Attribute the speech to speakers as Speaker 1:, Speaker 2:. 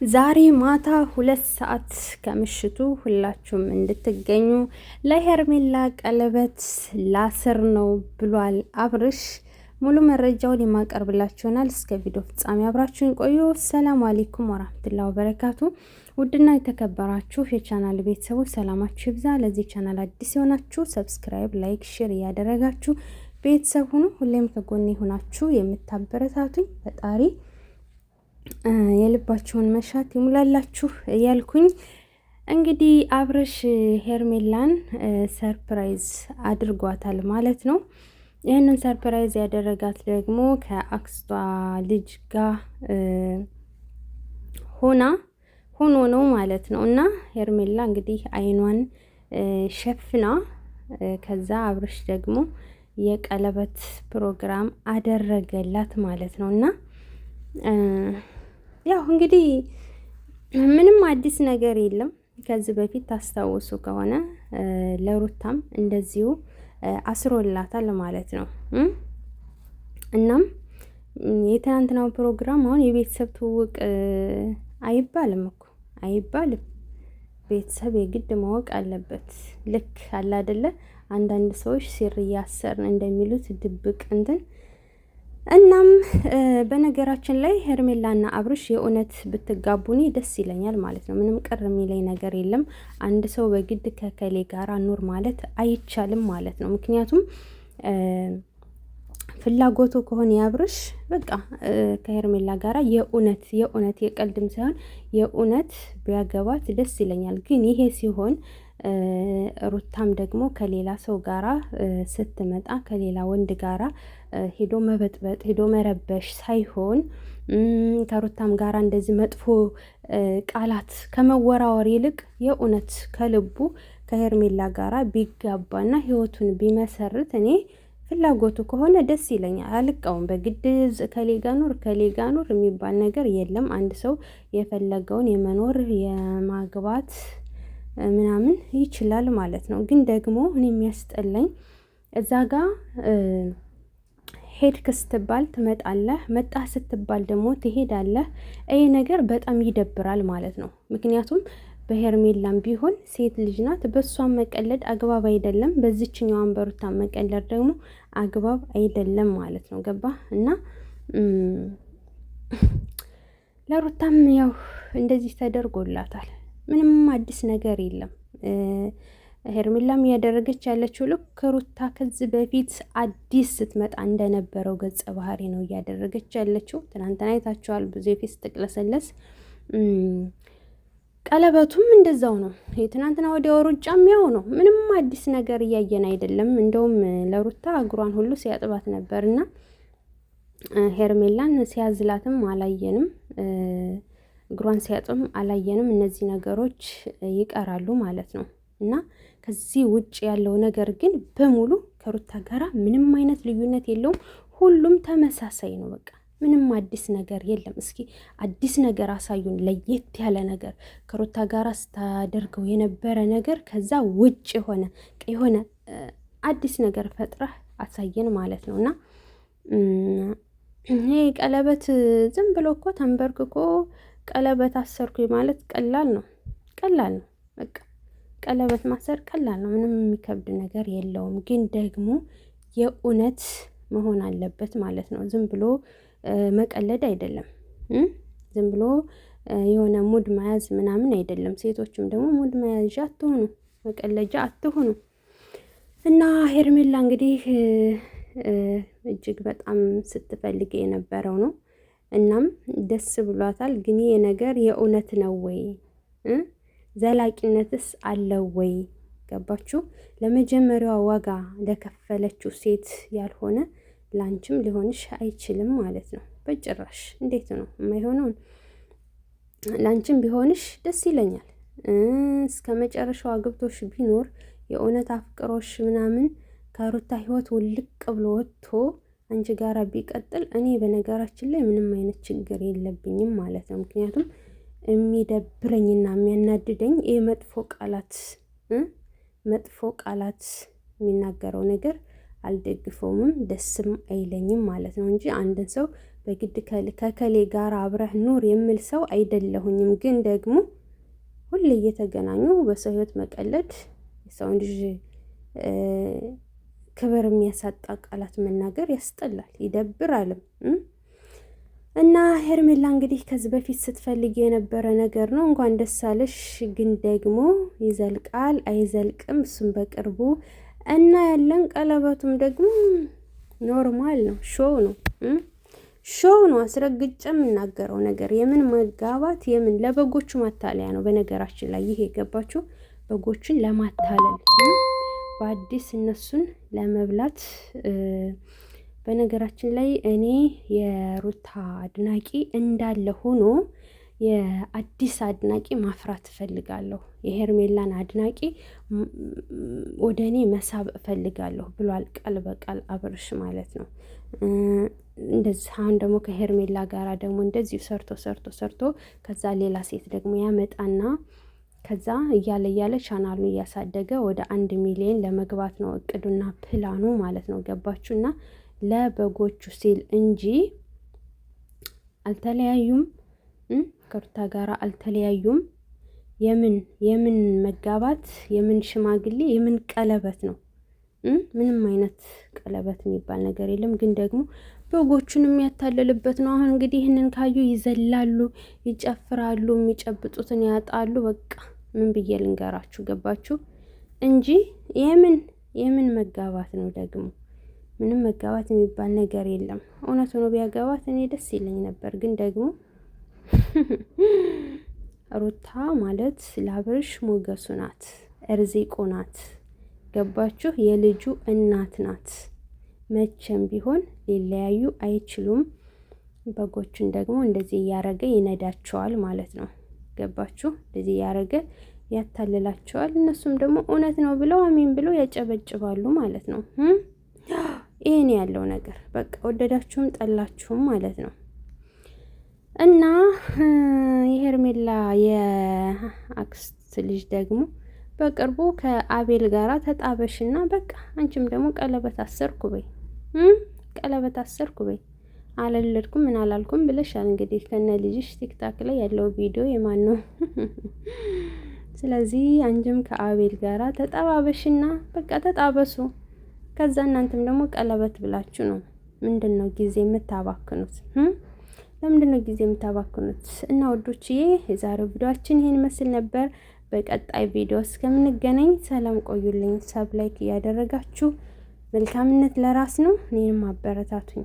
Speaker 1: ዛሬ ማታ 2 ሰዓት ከምሽቱ ሁላችሁም እንድትገኙ ለሄርሜላ ቀለበት ላስር ነው ብሏል አብርሽ። ሙሉ መረጃውን የማቀርብላችሁ ይሆናል። እስከ ቪዲዮ ፍጻሜ አብራችሁን ቆዩ። ሰላም አለይኩም ወራህመቱላሂ ወበረካቱ። ውድና የተከበራችሁ የቻናል ቤተሰቦች ሰላማችሁ ይብዛ። ለዚህ ቻናል አዲስ የሆናችሁ ሰብስክራይብ፣ ላይክ፣ ሼር እያደረጋችሁ ቤተሰብ ሁኑ። ሁሌም ከጎኔ ሆናችሁ የምታበረታቱኝ ፈጣሪ የልባችሁን መሻት ይሙላላችሁ እያልኩኝ እንግዲህ አብርሽ ሄርሜላን ሰርፕራይዝ አድርጓታል ማለት ነው። ይህንን ሰርፕራይዝ ያደረጋት ደግሞ ከአክስቷ ልጅ ጋር ሆኖ ነው ማለት ነው። እና ሄርሜላ እንግዲህ አይኗን ሸፍና ከዛ አብርሽ ደግሞ የቀለበት ፕሮግራም አደረገላት ማለት ነው። እና ያው እንግዲህ ምንም አዲስ ነገር የለም። ከዚህ በፊት ታስታውሱ ከሆነ ለሩታም እንደዚሁ አስሮላታል ማለት ነው። እናም የትናንትናው ፕሮግራም አሁን የቤተሰብ ትውውቅ አይባልም እኮ አይባልም። ቤተሰብ የግድ ማወቅ አለበት። ልክ አለ አይደለ? አንዳንድ ሰዎች ሲር እያሰርን እንደሚሉት ድብቅ እንትን እናም በነገራችን ላይ ሄርሜላና አብርሽ የእውነት ብትጋቡኒ ደስ ይለኛል ማለት ነው። ምንም ቅር የሚለኝ ነገር የለም። አንድ ሰው በግድ ከከሌ ጋር ኑር ማለት አይቻልም ማለት ነው። ምክንያቱም ፍላጎቱ ከሆነ ያብርሽ በቃ ከሄርሜላ ጋራ የእውነት የቀልድም ሳይሆን የእውነት ቢያገባት ደስ ይለኛል። ግን ይሄ ሲሆን ሩታም ደግሞ ከሌላ ሰው ጋራ ስትመጣ ከሌላ ወንድ ጋራ ሄዶ መበጥበጥ ሄዶ መረበሽ ሳይሆን ከሩታም ጋራ እንደዚህ መጥፎ ቃላት ከመወራወር ይልቅ የእውነት ከልቡ ከሄርሜላ ጋራ ቢጋባና ህይወቱን ቢመሰርት እኔ ፍላጎቱ ከሆነ ደስ ይለኛል። አልቃውም። በግድ ከሌጋ ኑር የሚባል ነገር የለም። አንድ ሰው የፈለገውን የመኖር የማግባት ምናምን ይችላል ማለት ነው። ግን ደግሞ እኔ የሚያስጠላኝ እዛ ጋ ሄድክ ስትባል ትመጣለህ፣ መጣህ ስትባል ደግሞ ትሄዳለህ። ይሄ ነገር በጣም ይደብራል ማለት ነው። ምክንያቱም በሄርሜላም ቢሆን ሴት ልጅ ናት። በእሷን መቀለድ አግባብ አይደለም። በዚችኛዋን በሩታ መቀለድ ደግሞ አግባብ አይደለም ማለት ነው። ገባ እና ለሩታም ያው እንደዚህ ተደርጎላታል። ምንም አዲስ ነገር የለም። ሄርሜላም እያደረገች ያለችው ልክ ሩታ ከዚህ በፊት አዲስ ስትመጣ እንደነበረው ገጸ ባህሪ ነው እያደረገች ያለችው። ትናንትና አይታችኋል፣ ብዙ የፊት ስትቅለሰለስ። ቀለበቱም እንደዛው ነው። የትናንትና ወዲያው ሩጫም ያው ነው። ምንም አዲስ ነገር እያየን አይደለም። እንደውም ለሩታ እግሯን ሁሉ ሲያጥባት ነበርና ሄርሜላን ሲያዝላትም አላየንም፣ እግሯን ሲያጥም አላየንም። እነዚህ ነገሮች ይቀራሉ ማለት ነው። እና ከዚህ ውጭ ያለው ነገር ግን በሙሉ ከሩታ ጋራ ምንም አይነት ልዩነት የለውም። ሁሉም ተመሳሳይ ነው። በቃ ምንም አዲስ ነገር የለም። እስኪ አዲስ ነገር አሳዩን፣ ለየት ያለ ነገር ከሩታ ጋራ ስታደርገው የነበረ ነገር ከዛ ውጭ የሆነ አዲስ ነገር ፈጥረህ አሳየን ማለት ነው። እና ይሄ ቀለበት ዝም ብሎ እኮ ተንበርክኮ ቀለበት አሰርኩኝ ማለት ቀላል ነው በቃ ቀለበት ማሰር ቀላል ነው። ምንም የሚከብድ ነገር የለውም። ግን ደግሞ የእውነት መሆን አለበት ማለት ነው። ዝም ብሎ መቀለድ አይደለም። ዝም ብሎ የሆነ ሙድ መያዝ ምናምን አይደለም። ሴቶችም ደግሞ ሙድ መያዣ አትሆኑ፣ መቀለጃ አትሆኑ። እና ሄርሜላ እንግዲህ እጅግ በጣም ስትፈልግ የነበረው ነው። እናም ደስ ብሏታል። ግን ይሄ ነገር የእውነት ነው ወይ? ዘላቂነትስ አለው ወይ? ገባችሁ? ለመጀመሪያዋ ዋጋ ለከፈለችው ሴት ያልሆነ ላንቺም ሊሆንሽ አይችልም ማለት ነው። በጭራሽ። እንዴት ነው የማይሆነውን? ላንቺም ቢሆንሽ ደስ ይለኛል። እስከ መጨረሻው አግብቶሽ ቢኖር የእውነት አፍቅሮሽ ምናምን ከሩታ ህይወት ውልቅ ብሎ ወጥቶ አንቺ ጋራ ቢቀጥል እኔ በነገራችን ላይ ምንም አይነት ችግር የለብኝም ማለት ነው። ምክንያቱም የሚደብረኝና የሚያናድደኝ ይህ መጥፎ ቃላት የሚናገረው ነገር አልደግፈውም፣ ደስም አይለኝም ማለት ነው እንጂ አንድን ሰው በግድ ከከሌ ጋር አብረህ ኑር የሚል ሰው አይደለሁኝም። ግን ደግሞ ሁሌ እየተገናኙ በሰው ህይወት መቀለድ የሰውን ልጅ ክብር የሚያሳጣ ቃላት መናገር ያስጠላል፣ ይደብራልም። እና ሄርሜላ እንግዲህ ከዚህ በፊት ስትፈልግ የነበረ ነገር ነው። እንኳን ደስ አለሽ። ግን ደግሞ ይዘልቃል አይዘልቅም፣ እሱም በቅርቡ እና ያለን ቀለበቱም ደግሞ ኖርማል ነው፣ ሾው ነው፣ ሾው ነው። አስረግጬ የምናገረው ነገር የምን መጋባት የምን ለበጎቹ ማታለያ ነው። በነገራችን ላይ ይሄ ገባችሁ? በጎቹን ለማታለል በአዲስ እነሱን ለመብላት። በነገራችን ላይ እኔ የሩታ አድናቂ እንዳለ ሆኖ የአዲስ አድናቂ ማፍራት እፈልጋለሁ። የሄርሜላን አድናቂ ወደ እኔ መሳብ እፈልጋለሁ ብሏል ቃል በቃል አብርሽ ማለት ነው። እንደዚህ አሁን ደግሞ ከሄርሜላ ጋራ ደግሞ እንደዚሁ ሰርቶ ከዛ ሌላ ሴት ደግሞ ያመጣና ከዛ እያለ ቻናሉን እያሳደገ ወደ 1 ሚሊዮን ለመግባት ነው እቅዱና ፕላኑ ማለት ነው። ገባችሁና? ለበጎቹ ሲል እንጂ አልተለያዩም። ከሩታ ጋራ አልተለያዩም። የምን መጋባት የምን ሽማግሌ የምን ቀለበት ነው? ምንም አይነት ቀለበት የሚባል ነገር የለም። ግን ደግሞ በጎቹን የሚያታልልበት ነው። አሁን እንግዲህ ይህንን ካዩ ይዘላሉ፣ ይጨፍራሉ፣ የሚጨብጡትን ያጣሉ። በቃ ምን ብዬ ልንገራችሁ? ገባችሁ እንጂ የምን መጋባት ነው ደግሞ? ምንም መጋባት የሚባል ነገር የለም። እውነት ሆኖ ቢያገባት እኔ ደስ ይለኝ ነበር። ግን ደግሞ ሩታ ማለት ለአብርሽ ሞገሱ ናት፣ እርዚቁ ናት። ገባችሁ? የልጁ እናት ናት። መቼም ቢሆን ሊለያዩ አይችሉም። በጎቹን ደግሞ እንደዚህ እያረገ ይነዳቸዋል ማለት ነው። ገባችሁ? እንደዚህ እያረገ ያታልላቸዋል። እነሱም ደግሞ እውነት ነው ብለው አሜን ብለው ያጨበጭባሉ ማለት ነው። ይሄን ያለው ነገር በቃ ወደዳችሁም ጠላችሁም ማለት ነው። እና የሄርሜላ የአክስት ልጅ ደግሞ በቅርቡ ከአቤል ጋራ ተጣበሽና በቃ አንቺም ደግሞ ቀለበት አሰርኩ በይ፣ ቀለበት አሰርኩ በይ። አልወለድኩም ምን አላልኩም ብለሻል። እንግዲህ ከነ ልጅሽ ቲክታክ ላይ ያለው ቪዲዮ የማን ነው? ስለዚህ አንቺም ከአቤል ጋራ ተጣባበሽና በቃ ተጣበሱ። ከዛ እናንተም ደግሞ ቀለበት ብላችሁ ነው። ምንድነው ጊዜ የምታባክኑት? ለምንድነው ጊዜ የምታባክኑት? እና ወዶችዬ የዛሬው ቪዲዮአችን ይሄን መስል ነበር። በቀጣይ ቪዲዮ እስከምንገናኝ ሰላም ቆዩልኝ። ሰብ ላይክ እያደረጋችሁ መልካምነት ለራስ ነው። እኔንም አበረታቱኝ።